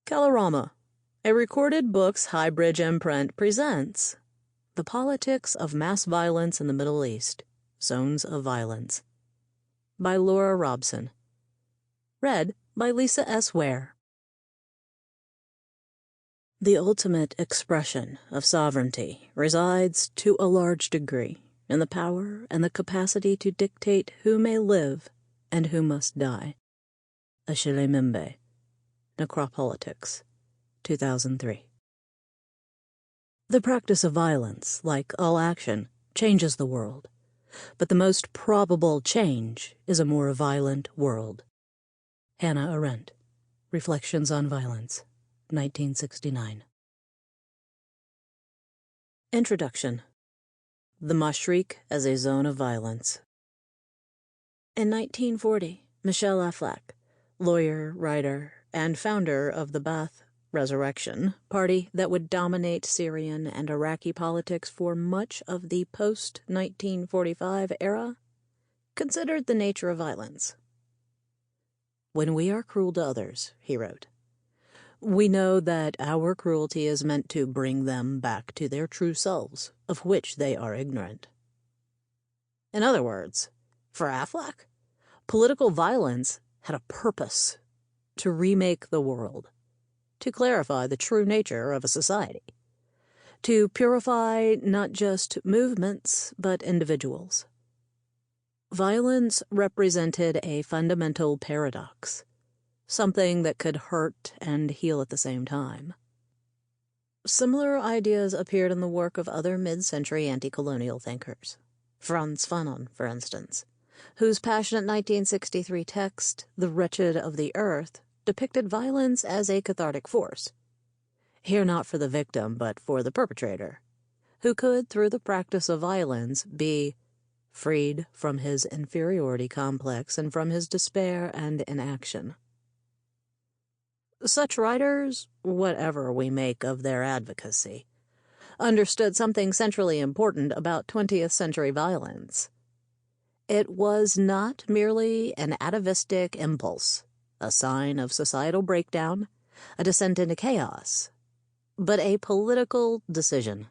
Kalorama, a recorded books Highbridge imprint, presents The Politics of Mass Violence in the Middle East, Zones of Violence, by Laura Robson. Read by Lisa S. Ware. The ultimate expression of sovereignty resides, to a large degree, in the power and the capacity to dictate who may live and who must die. Achille Mbembe, Necropolitics, 2003. The practice of violence, like all action, changes the world, but the most probable change is a more violent world. Hannah Arendt, Reflections on Violence, 1969. Introduction. The Mashriq as a Zone of Violence. In 1940, Michel Aflaq, lawyer, writer, and founder of the Ba'ath Resurrection party that would dominate Syrian and Iraqi politics for much of the post-1945 era, considered the nature of violence. "When we are cruel to others," he wrote, "we know that our cruelty is meant to bring them back to their true selves, of which they are ignorant." In other words, for Aflaq, political violence had a purpose: to remake the world, to clarify the true nature of a society, to purify not just movements but individuals. Violence represented a fundamental paradox, something that could hurt and heal at the same time. Similar ideas appeared in the work of other mid-century anti-colonial thinkers. Frantz Fanon, for instance, whose passionate 1963 text, The Wretched of the Earth, depicted violence as a cathartic force, here not for the victim but for the perpetrator, who could, through the practice of violence, be freed from his inferiority complex and from his despair and inaction. Such writers, whatever we make of their advocacy, understood something centrally important about 20th century violence. It was not merely an atavistic impulse, a sign of societal breakdown, a descent into chaos, but a political decision,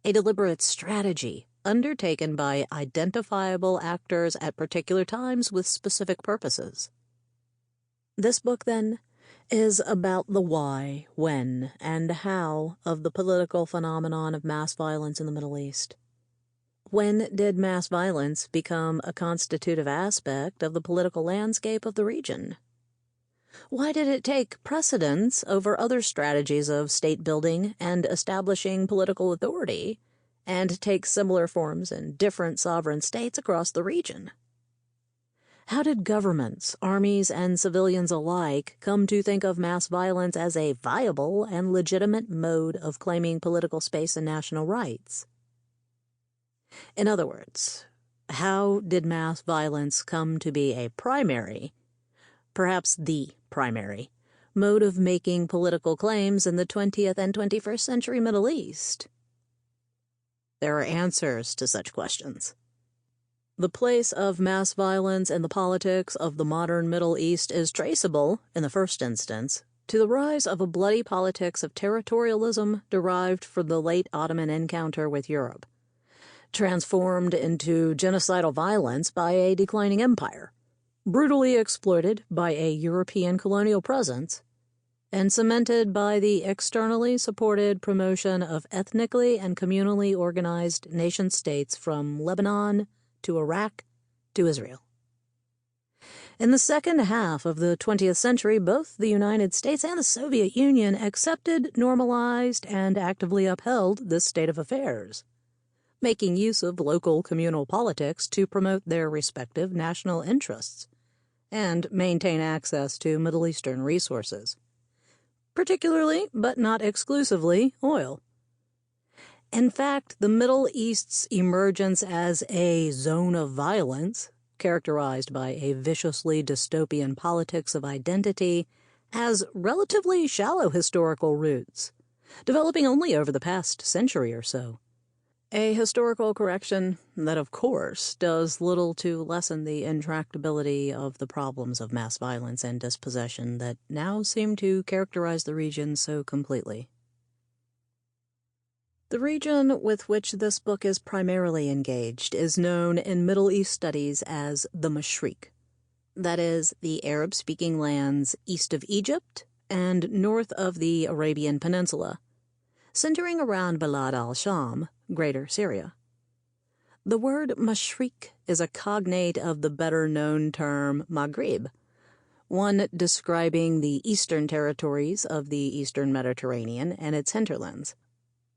a deliberate strategy undertaken by identifiable actors at particular times with specific purposes. This book, then, is about the why, when, and how of the political phenomenon of mass violence in the Middle East. When did mass violence become a constitutive aspect of the political landscape of the region? Why did it take precedence over other strategies of state-building and establishing political authority, and take similar forms in different sovereign states across the region? How did governments, armies, and civilians alike come to think of mass violence as a viable and legitimate mode of claiming political space and national rights? In other words, how did mass violence come to be a primary, perhaps the primary, mode of making political claims in the 20th and 21st century Middle East? There are answers to such questions. The place of mass violence in the politics of the modern Middle East is traceable, in the first instance, to the rise of a bloody politics of territorialism derived from the late Ottoman encounter with Europe, transformed into genocidal violence by a declining empire, brutally exploited by a European colonial presence, and cemented by the externally supported promotion of ethnically and communally organized nation-states from Lebanon to Iraq to Israel. In the second half of the 20th century, both the United States and the Soviet Union accepted, normalized, and actively upheld this state of affairs, making use of local communal politics to promote their respective national interests and maintain access to Middle Eastern resources, particularly, but not exclusively, oil. In fact, the Middle East's emergence as a zone of violence, characterized by a viciously dystopian politics of identity, has relatively shallow historical roots, developing only over the past century or so. A historical correction that, of course, does little to lessen the intractability of the problems of mass violence and dispossession that now seem to characterize the region so completely. The region with which this book is primarily engaged is known in Middle East studies as the Mashriq. That is, the Arab-speaking lands east of Egypt and north of the Arabian Peninsula, centering around Balad al-Sham, Greater Syria. The word Mashriq is a cognate of the better-known term Maghrib, one describing the eastern territories of the eastern Mediterranean and its hinterlands,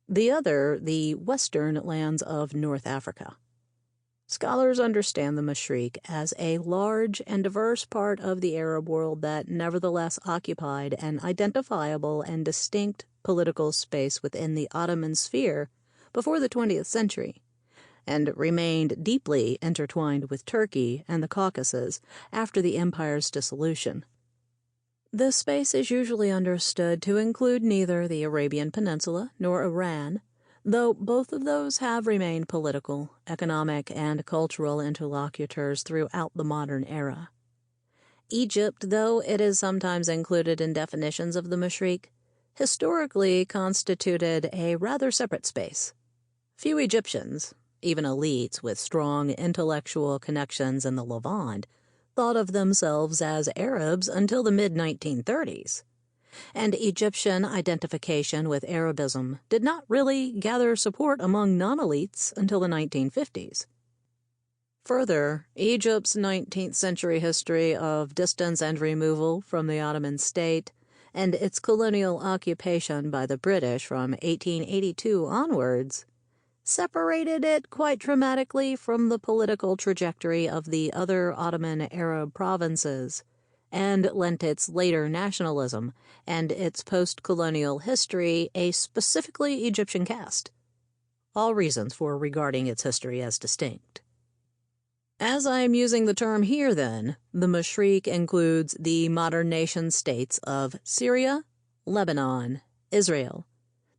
the other the western lands of North Africa. Scholars understand the Mashriq as a large and diverse part of the Arab world that nevertheless occupied an identifiable and distinct political space within the Ottoman sphere before the 20th century, and remained deeply intertwined with Turkey and the Caucasus after the empire's dissolution. This space is usually understood to include neither the Arabian Peninsula nor Iran, though both of those have remained political, economic, and cultural interlocutors throughout the modern era. Egypt, though it is sometimes included in definitions of the Mashriq, historically constituted a rather separate space. Few Egyptians, even elites with strong intellectual connections in the Levant, thought of themselves as Arabs until the mid-1930s, and Egyptian identification with Arabism did not really gather support among non-elites until the 1950s. Further, Egypt's 19th century history of distance and removal from the Ottoman state and its colonial occupation by the British from 1882 onwards separated it quite dramatically from the political trajectory of the other Ottoman Arab provinces, and lent its later nationalism and its post-colonial history a specifically Egyptian cast. All reasons for regarding its history as distinct. As I am using the term here, then, the Mashriq includes the modern nation-states of Syria, Lebanon, Israel,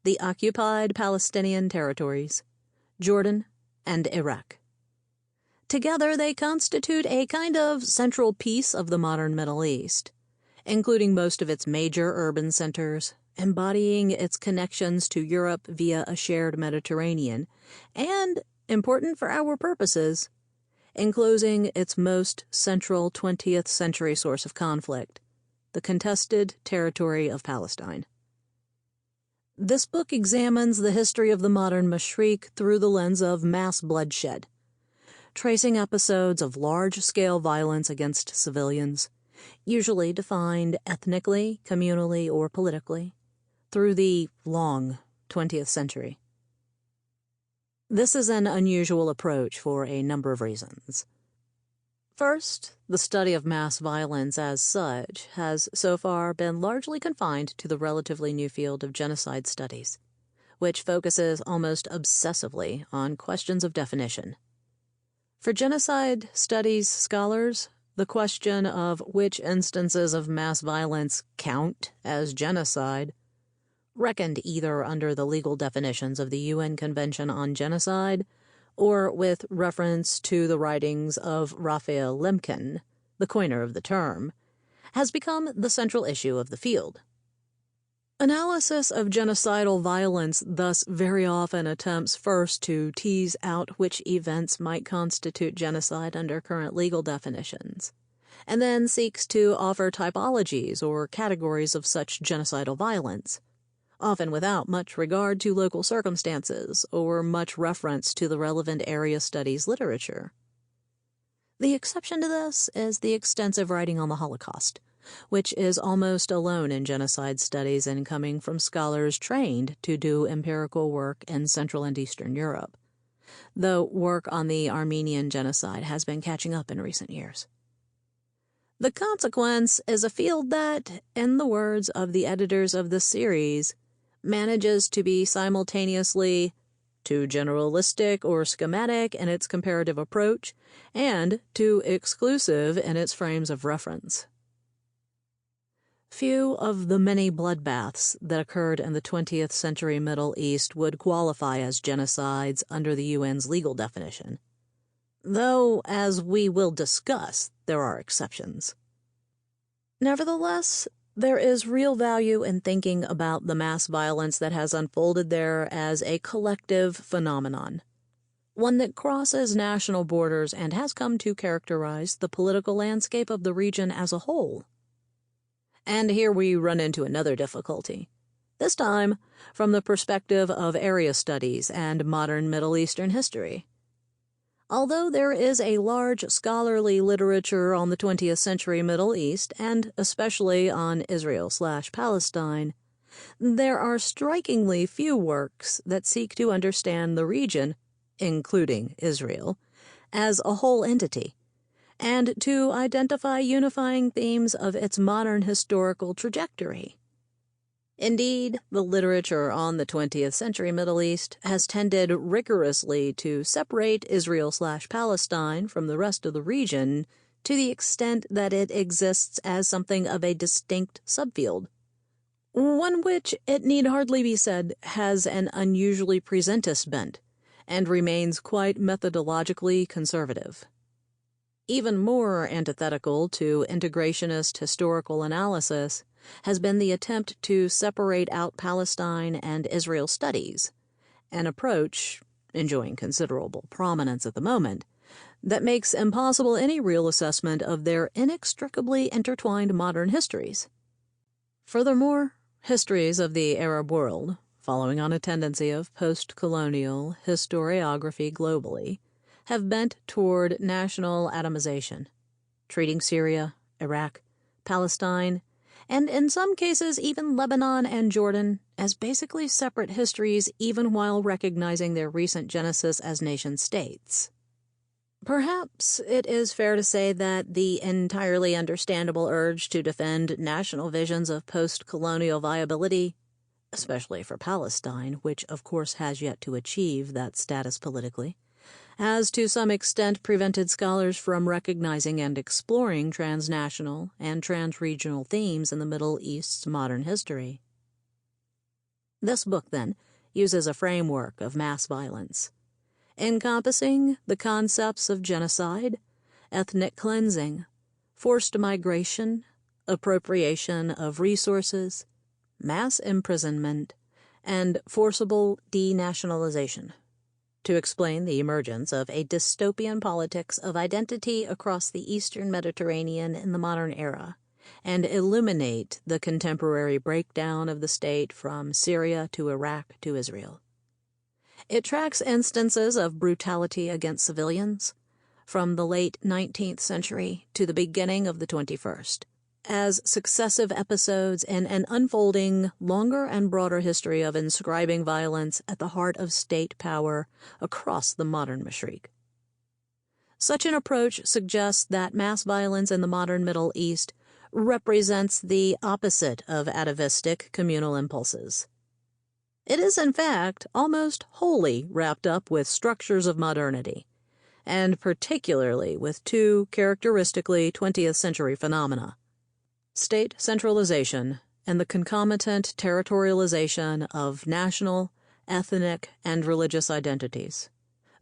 the occupied Palestinian territories, Jordan, and Iraq. Together, they constitute a kind of central piece of the modern Middle East, including most of its major urban centers, embodying its connections to Europe via a shared Mediterranean, and, important for our purposes, enclosing its most central 20th century source of conflict, the contested territory of Palestine. This book examines the history of the modern Mashriq through the lens of mass bloodshed, tracing episodes of large-scale violence against civilians, usually defined ethnically, communally, or politically, through the long 20th century. This is an unusual approach for a number of reasons. First, the study of mass violence as such has so far been largely confined to the relatively new field of genocide studies, which focuses almost obsessively on questions of definition. For genocide studies scholars, the question of which instances of mass violence count as genocide, reckoned either under the legal definitions of the UN Convention on Genocide or with reference to the writings of Raphael Lemkin, the coiner of the term, has become the central issue of the field. Analysis of genocidal violence thus very often attempts first to tease out which events might constitute genocide under current legal definitions, and then seeks to offer typologies or categories of such genocidal violence, often without much regard to local circumstances or much reference to the relevant area studies literature. The exception to this is the extensive writing on the Holocaust, which is almost alone in genocide studies and coming from scholars trained to do empirical work in Central and Eastern Europe, though work on the Armenian genocide has been catching up in recent years. The consequence is a field that, in the words of the editors of this series, manages to be simultaneously too generalistic or schematic in its comparative approach and too exclusive in its frames of reference. Few of the many bloodbaths that occurred in the 20th century Middle East would qualify as genocides under the UN's legal definition, though, as we will discuss, there are exceptions. Nevertheless, there is real value in thinking about the mass violence that has unfolded there as a collective phenomenon, one that crosses national borders and has come to characterize the political landscape of the region as a whole. And here we run into another difficulty, this time from the perspective of area studies and modern Middle Eastern history. Although there is a large scholarly literature on the 20th century Middle East, and especially on Israel/Palestine, there are strikingly few works that seek to understand the region, including Israel, as a whole entity, and to identify unifying themes of its modern historical trajectory. Indeed, the literature on the 20th century Middle East has tended rigorously to separate Israel/Palestine from the rest of the region to the extent that it exists as something of a distinct subfield, one which, it need hardly be said, has an unusually presentist bent and remains quite methodologically conservative. Even more antithetical to integrationist historical analysis has been the attempt to separate out Palestine and Israel studies, an approach, enjoying considerable prominence at the moment, that makes impossible any real assessment of their inextricably intertwined modern histories. Furthermore, histories of the Arab world, following on a tendency of post-colonial historiography globally, have bent toward national atomization, treating Syria, Iraq, Palestine, and in some cases even Lebanon and Jordan as basically separate histories even while recognizing their recent genesis as nation-states. Perhaps it is fair to say that the entirely understandable urge to defend national visions of post-colonial viability, especially for Palestine, which of course has yet to achieve that status politically, has to some extent prevented scholars from recognizing and exploring transnational and transregional themes in the Middle East's modern history. This book, then, uses a framework of mass violence, encompassing the concepts of genocide, ethnic cleansing, forced migration, appropriation of resources, mass imprisonment, and forcible denationalization, to explain the emergence of a dystopian politics of identity across the Eastern Mediterranean in the modern era, and illuminate the contemporary breakdown of the state from Syria to Iraq to Israel. It tracks instances of brutality against civilians from the late 19th century to the beginning of the 21st, as successive episodes in an unfolding, longer and broader history of inscribing violence at the heart of state power across the modern Mashriq. Such an approach suggests that mass violence in the modern Middle East represents the opposite of atavistic communal impulses. It is, in fact, almost wholly wrapped up with structures of modernity, and particularly with two characteristically 20th century phenomena: state centralization and the concomitant territorialization of national, ethnic, and religious identities,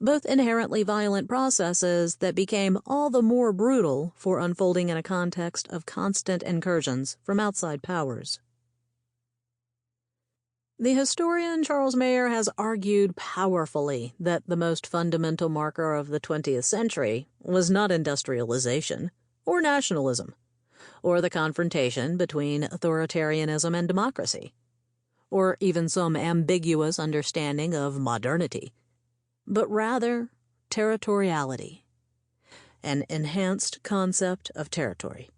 both inherently violent processes that became all the more brutal for unfolding in a context of constant incursions from outside powers. The historian Charles Ware has argued powerfully that the most fundamental marker of the 20th century was not industrialization or nationalism, or the confrontation between authoritarianism and democracy, or even some ambiguous understanding of modernity, but rather territoriality, an enhanced concept of territory,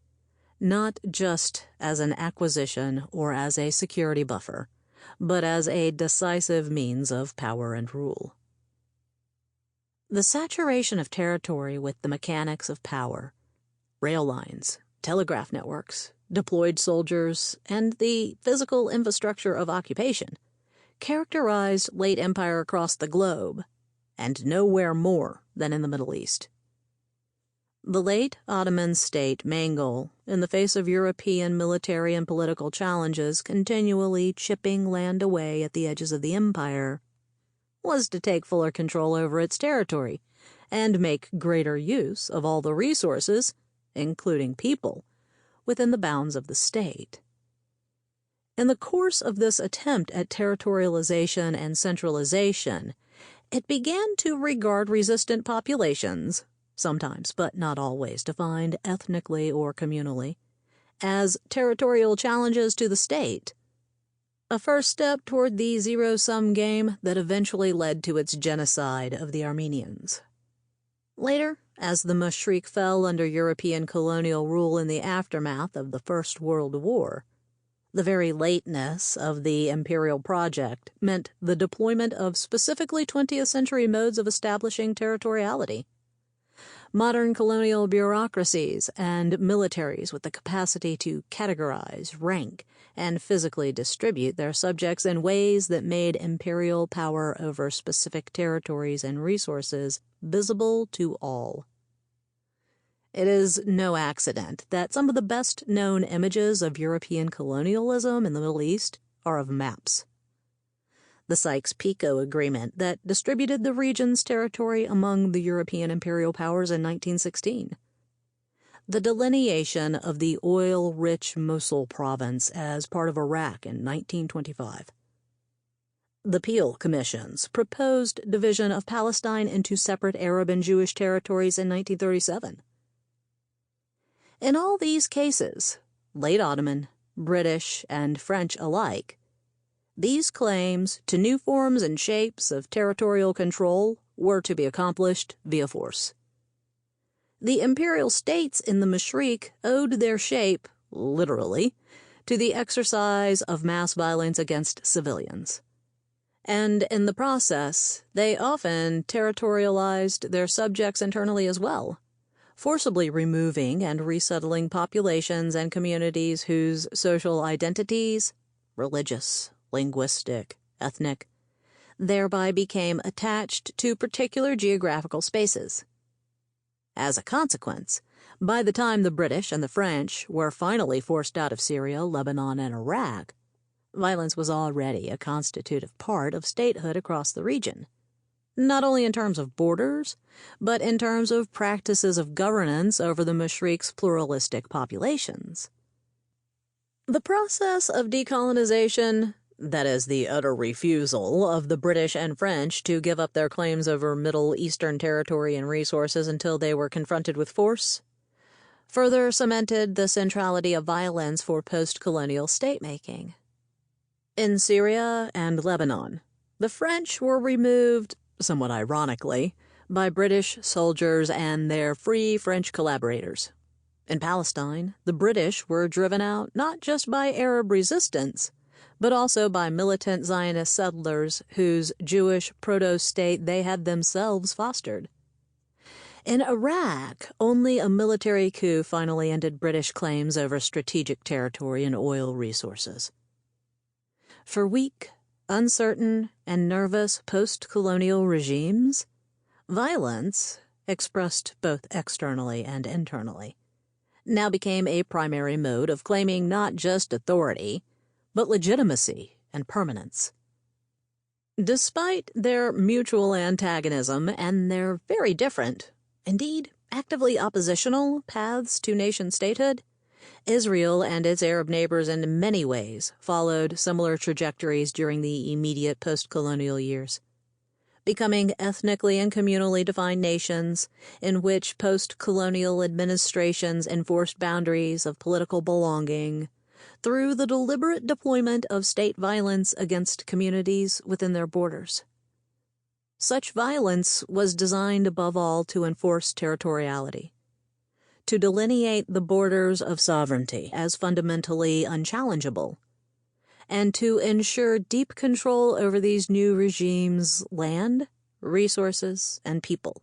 not just as an acquisition or as a security buffer, but as a decisive means of power and rule. The saturation of territory with the mechanics of power, rail lines, telegraph networks, deployed soldiers, and the physical infrastructure of occupation characterized late empire across the globe, and nowhere more than in the Middle East. The late Ottoman state main goal, in the face of European military and political challenges continually chipping land away at the edges of the empire, was to take fuller control over its territory and make greater use of all the resources, including people, within the bounds of the state. In the course of this attempt at territorialization and centralization, it began to regard resistant populations, sometimes but not always defined ethnically or communally, as territorial challenges to the state, a first step toward the zero-sum game that eventually led to its genocide of the Armenians. Later, as the Mashriq fell under European colonial rule in the aftermath of the First World War, the very lateness of the imperial project meant the deployment of specifically 20th century modes of establishing territoriality. Modern colonial bureaucracies and militaries with the capacity to categorize, rank, and physically distribute their subjects in ways that made imperial power over specific territories and resources visible to all. It is no accident that some of the best-known images of European colonialism in the Middle East are of maps. The Sykes-Picot Agreement that distributed the region's territory among the European imperial powers in 1916. The delineation of the oil-rich Mosul province as part of Iraq in 1925. The Peel Commission's proposed division of Palestine into separate Arab and Jewish territories in 1937. In all these cases, late Ottoman, British, and French alike, these claims to new forms and shapes of territorial control were to be accomplished via force. The imperial states in the Mashriq owed their shape, literally, to the exercise of mass violence against civilians. And in the process, they often territorialized their subjects internally as well, forcibly removing and resettling populations and communities whose social identities, religious, linguistic, ethnic, thereby became attached to particular geographical spaces. As a consequence, by the time the British and the French were finally forced out of Syria, Lebanon, and Iraq, violence was already a constitutive part of statehood across the region, not only in terms of borders, but in terms of practices of governance over the Mashriq's pluralistic populations. The process of decolonization, that is, the utter refusal of the British and French to give up their claims over Middle Eastern territory and resources until they were confronted with force, further cemented the centrality of violence for post-colonial state-making. In Syria and Lebanon, the French were removed, somewhat ironically, by British soldiers and their Free French collaborators. In Palestine, the British were driven out not just by Arab resistance, but also by militant Zionist settlers whose Jewish proto-state they had themselves fostered. In Iraq, only a military coup finally ended British claims over strategic territory and oil resources. For weak, uncertain, and nervous post-colonial regimes, violence, expressed both externally and internally, now became a primary mode of claiming not just authority, but legitimacy and permanence. Despite their mutual antagonism and their very different, indeed actively oppositional, paths to nation-statehood, Israel and its Arab neighbors in many ways followed similar trajectories during the immediate post-colonial years, becoming ethnically and communally defined nations in which post-colonial administrations enforced boundaries of political belonging through the deliberate deployment of state violence against communities within their borders. Such violence was designed above all to enforce territoriality, to delineate the borders of sovereignty as fundamentally unchallengeable, and to ensure deep control over these new regimes' land, resources, and people.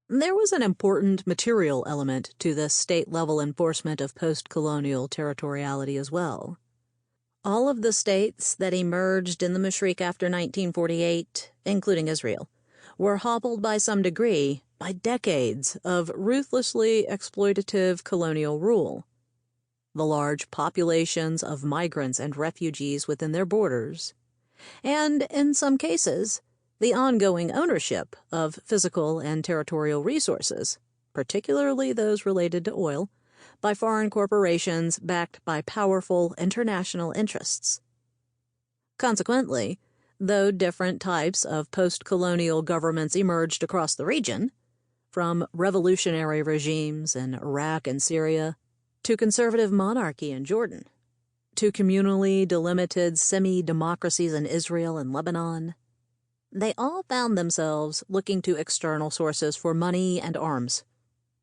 There was an important material element to this state-level enforcement of post-colonial territoriality as well. All of the states that emerged in the Mashriq after 1948, including Israel, were hobbled by some degree by decades of ruthlessly exploitative colonial rule. The large populations of migrants and refugees within their borders, and, in some cases, the ongoing ownership of physical and territorial resources, particularly those related to oil, by foreign corporations backed by powerful international interests. Consequently, though different types of post-colonial governments emerged across the region, from revolutionary regimes in Iraq and Syria to conservative monarchy in Jordan, to communally delimited semi-democracies in Israel and Lebanon, they all found themselves looking to external sources for money and arms,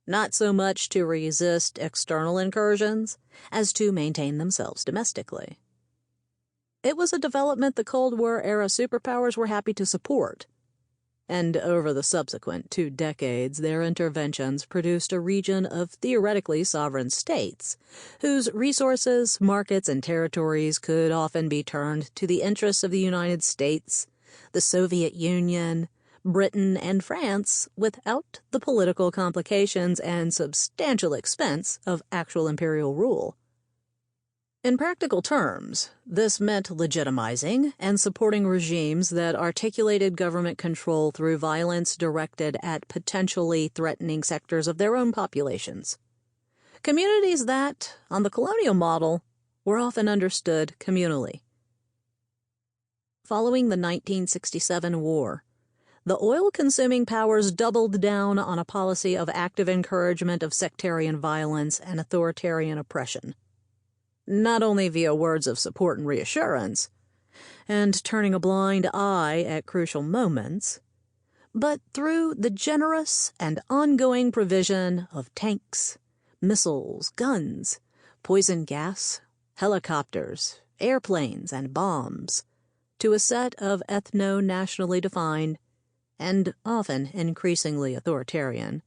not so much to resist external incursions as to maintain themselves domestically. It was a development the Cold War-era superpowers were happy to support, and over the subsequent 2 decades their interventions produced a region of theoretically sovereign states, whose resources, markets, and territories could often be turned to the interests of the United States, the Soviet Union, Britain, and France without the political complications and substantial expense of actual imperial rule. In practical terms, this meant legitimizing and supporting regimes that articulated government control through violence directed at potentially threatening sectors of their own populations. Communities that, on the colonial model, were often understood communally. Following the 1967 war, the oil-consuming powers doubled down on a policy of active encouragement of sectarian violence and authoritarian oppression, not only via words of support and reassurance, and turning a blind eye at crucial moments, but through the generous and ongoing provision of tanks, missiles, guns, poison gas, helicopters, airplanes, and bombs to a set of ethno-nationally defined, and often increasingly authoritarian,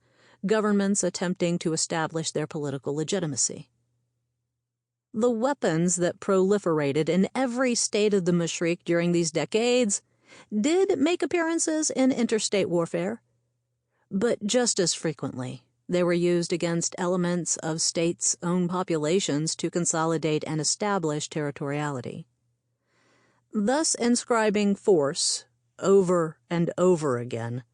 governments attempting to establish their political legitimacy. The weapons that proliferated in every state of the Mashriq during these decades did make appearances in interstate warfare, but just as frequently they were used against elements of states' own populations to consolidate and establish territoriality, thus inscribing force over and over again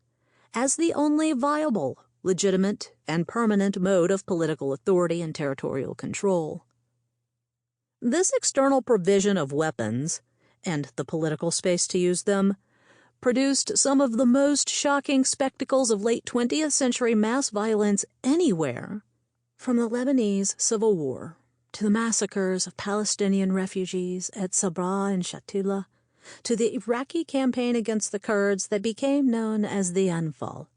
as the only viable, legitimate, and permanent mode of political authority and territorial control. This external provision of weapons, and the political space to use them, produced some of the most shocking spectacles of late 20th century mass violence anywhere, from the Lebanese Civil War to the massacres of Palestinian refugees at Sabra and Shatila, to the Iraqi campaign against the Kurds that became known as the Anfal.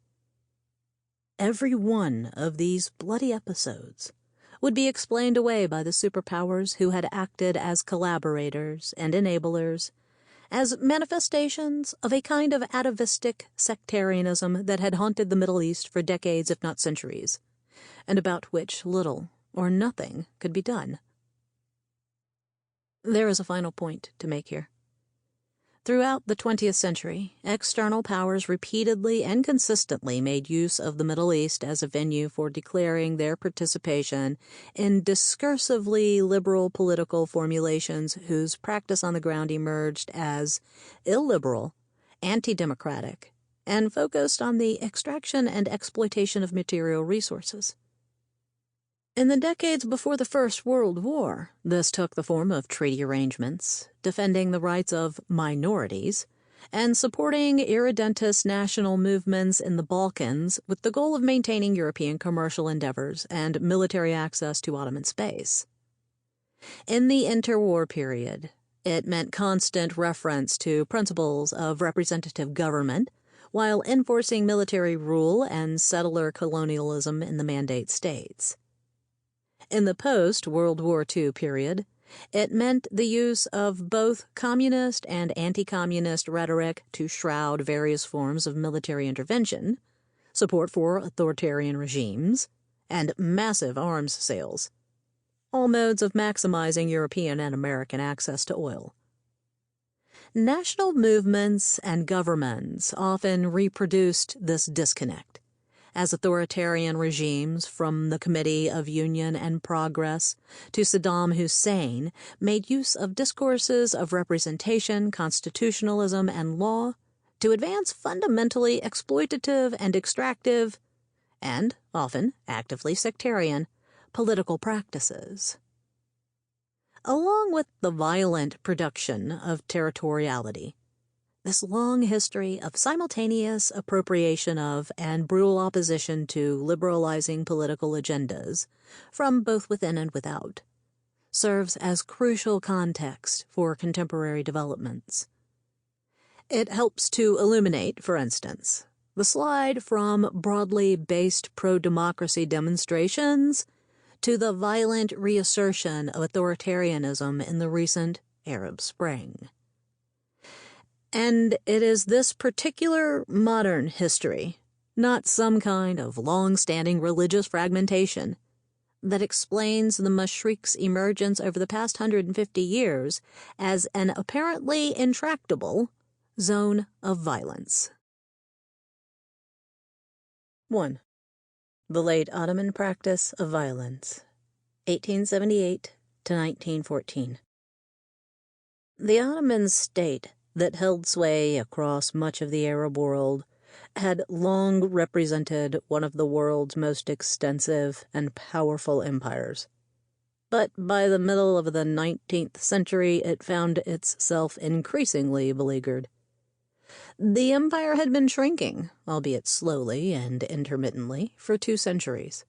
Every one of these bloody episodes would be explained away by the superpowers who had acted as collaborators and enablers, as manifestations of a kind of atavistic sectarianism that had haunted the Middle East for decades if not centuries, and about which little or nothing could be done. There is a final point to make here. Throughout the 20th century, external powers repeatedly and consistently made use of the Middle East as a venue for declaring their participation in discursively liberal political formulations whose practice on the ground emerged as illiberal, anti-democratic, and focused on the extraction and exploitation of material resources. In the decades before the First World War, this took the form of treaty arrangements, defending the rights of minorities, and supporting irredentist national movements in the Balkans with the goal of maintaining European commercial endeavors and military access to Ottoman space. In the interwar period, it meant constant reference to principles of representative government while enforcing military rule and settler colonialism in the Mandate states. In the post-World War II period, it meant the use of both communist and anti-communist rhetoric to shroud various forms of military intervention, support for authoritarian regimes, and massive arms sales, all modes of maximizing European and American access to oil. National movements and governments often reproduced this disconnect, as authoritarian regimes from the Committee of Union and Progress to Saddam Hussein made use of discourses of representation, constitutionalism, and law to advance fundamentally exploitative and extractive, and often actively sectarian, political practices. Along with the violent production of territoriality, this long history of simultaneous appropriation of and brutal opposition to liberalizing political agendas from both within and without serves as crucial context for contemporary developments. It helps to illuminate, for instance, the slide from broadly based pro-democracy demonstrations to the violent reassertion of authoritarianism in the recent Arab Spring. And it is this particular modern history, not some kind of long-standing religious fragmentation, that explains the Mashriq's emergence over the past 150 years as an apparently intractable zone of violence. 1. The late Ottoman practice of violence, 1878 to 1914. The Ottoman state that held sway across much of the Arab world had long represented one of the world's most extensive and powerful empires. But by the middle of the 19th century, it found itself increasingly beleaguered. The empire had been shrinking, albeit slowly and intermittently, for 2 centuries.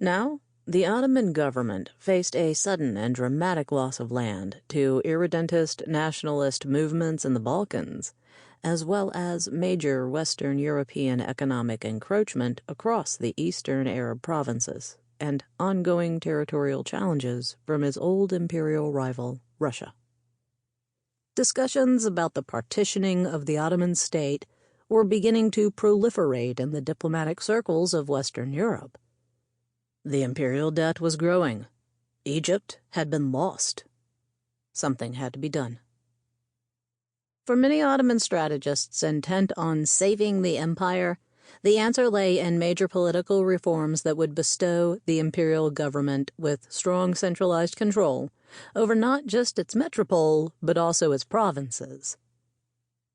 Now, the Ottoman government faced a sudden and dramatic loss of land to irredentist nationalist movements in the Balkans, as well as major Western European economic encroachment across the eastern Arab provinces, and ongoing territorial challenges from its old imperial rival, Russia. Discussions about the partitioning of the Ottoman state were beginning to proliferate in the diplomatic circles of Western Europe. The imperial debt was growing. Egypt had been lost. Something had to be done. For many Ottoman strategists intent on saving the empire, the answer lay in major political reforms that would bestow the imperial government with strong centralized control over not just its metropole, but also its provinces.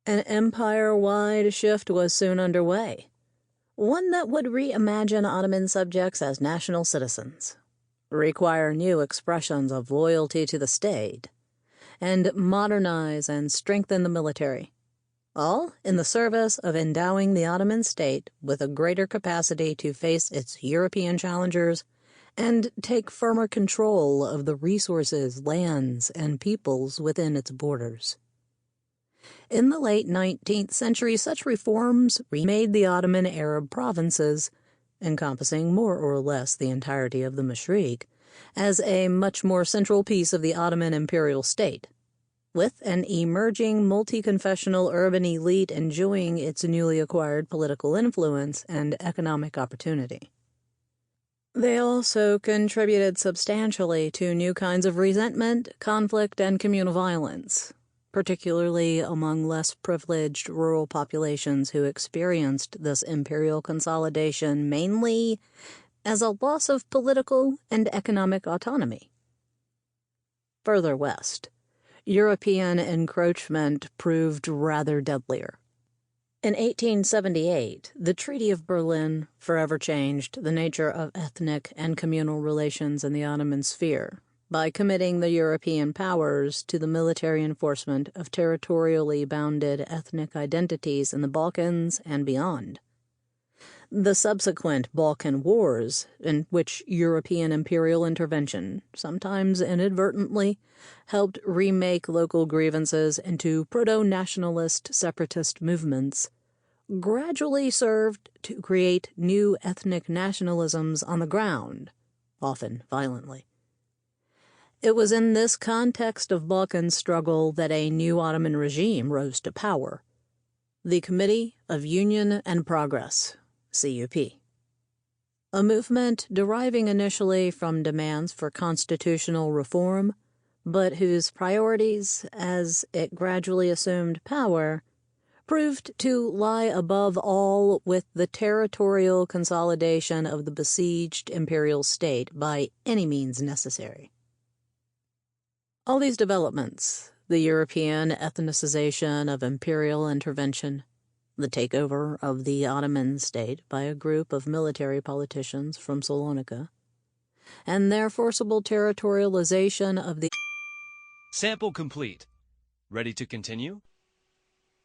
An empire-wide shift was soon underway, one that would reimagine Ottoman subjects as national citizens, require new expressions of loyalty to the state, and modernize and strengthen the military, all in the service of endowing the Ottoman state with a greater capacity to face its European challengers and take firmer control of the resources, lands, and peoples within its borders. In the late 19th century, such reforms remade the Ottoman Arab provinces, encompassing more or less the entirety of the Mashriq, as a much more central piece of the Ottoman imperial state, with an emerging multi-confessional urban elite enjoying its newly acquired political influence and economic opportunity. They also contributed substantially to new kinds of resentment, conflict, and communal violence, particularly among less privileged rural populations who experienced this imperial consolidation mainly as a loss of political and economic autonomy. Further west, European encroachment proved rather deadlier. In 1878, the Treaty of Berlin forever changed the nature of ethnic and communal relations in the Ottoman sphere by committing the European powers to the military enforcement of territorially bounded ethnic identities in the Balkans and beyond. The subsequent Balkan Wars, in which European imperial intervention, sometimes inadvertently, helped remake local grievances into proto-nationalist separatist movements, gradually served to create new ethnic nationalisms on the ground, often violently. It was in this context of Balkan struggle that a new Ottoman regime rose to power, the Committee of Union and Progress, CUP. A movement deriving initially from demands for constitutional reform, but whose priorities, as it gradually assumed power, proved to lie above all with the territorial consolidation of the besieged imperial state by any means necessary. All these developments, the European ethnicization of imperial intervention, the takeover of the Ottoman state by a group of military politicians from Salonika, and their forcible territorialization of the... Sample complete. Ready to continue?